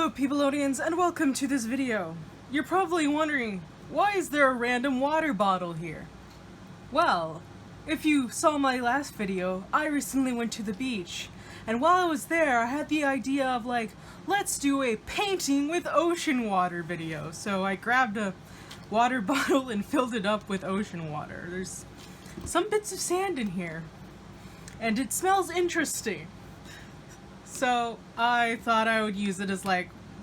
Hello Peopleonians and welcome to this video. You're probably wondering, why is there a random water bottle here? Well, if you saw my last video, I recently went to the beach, and while I was there I had the idea of let's do a painting with ocean water video. So I grabbed a water bottle and filled it up with ocean water. There's some bits of sand in here, and it smells interesting. So I thought I would use it as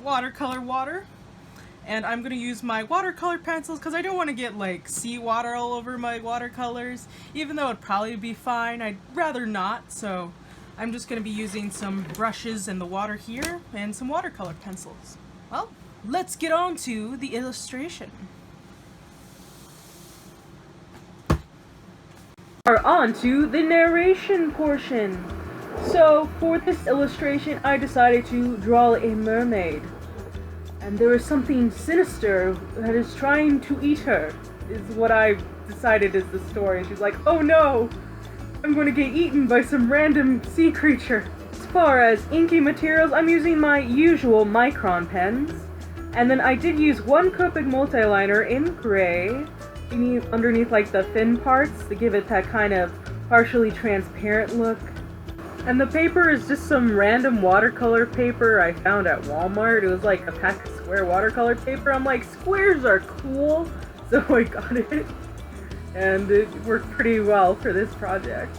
watercolor water, and I'm gonna use my watercolor pencils because I don't want to get seawater all over my watercolors, even though it'd probably be fine. I'd rather not, so I'm just gonna be using some brushes and the water here and some watercolor pencils. Well, let's get on to the illustration. We're on to the narration portion. So, for this illustration, I decided to draw a mermaid. And there is something sinister that is trying to eat her, is what I decided is the story. And she's like, oh no, I'm going to get eaten by some random sea creature. As far as inky materials, I'm using my usual micron pens. And then I did use one Copic multiliner in gray, underneath the thin parts, to give it that kind of partially transparent look. And the paper is just some random watercolor paper I found at Walmart. It was a pack of square watercolor paper. I'm like, squares are cool, so I got it. And it worked pretty well for this project.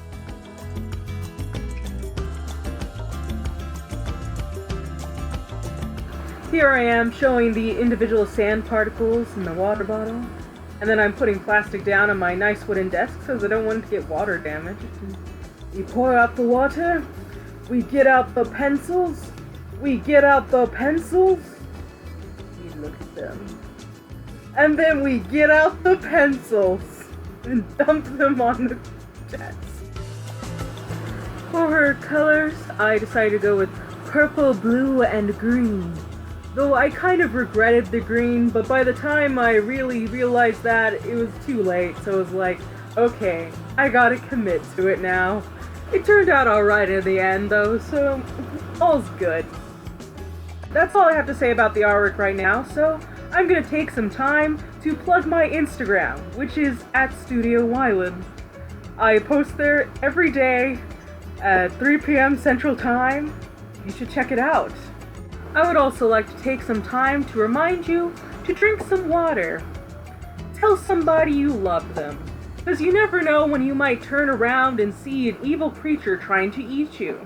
Here I am showing the individual sand particles in the water bottle. And then I'm putting plastic down on my nice wooden desk because I don't want it to get water damage. We pour out the water, we get out the pencils, we look at them, and then we get out the pencils and dump them on the desk. For her colors, I decided to go with purple, blue, and green. Though I kind of regretted the green, but by the time I really realized that, it was too late, so I was like, okay, I gotta commit to it now. It turned out alright in the end, though, so all's good. That's all I have to say about the artwork right now, so I'm gonna take some time to plug my Instagram, which is @StudioWyland. I post there every day at 3 p.m. Central Time. You should check it out. I would also like to take some time to remind you to drink some water. Tell somebody you love them. Because you never know when you might turn around and see an evil creature trying to eat you.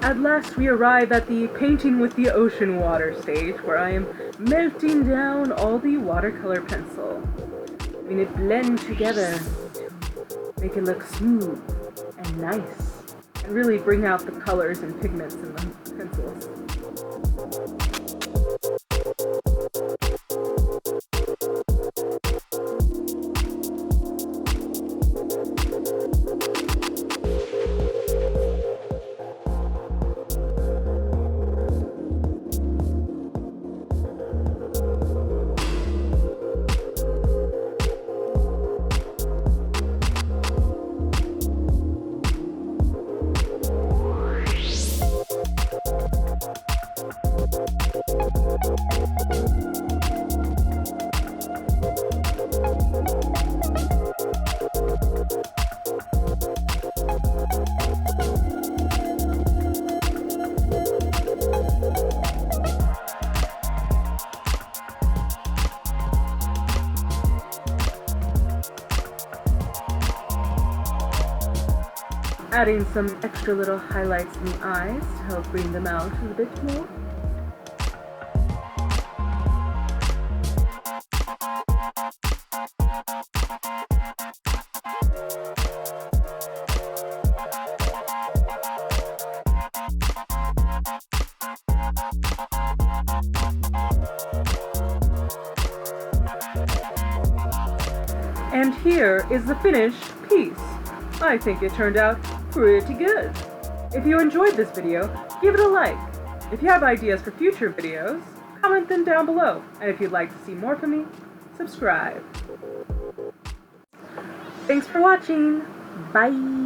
At last we arrive at the painting with the ocean water stage, where I am melting down all the watercolor pencil. It blends together, make it look smooth and nice, and really bring out the colors and pigments in the pencils. Adding some extra little highlights in the eyes to help bring them out a bit more. And here is the finished piece. I think it turned out pretty good. If you enjoyed this video, give it a like. If you have ideas for future videos, comment them down below. And if you'd like to see more from me, subscribe. Thanks for watching. Bye.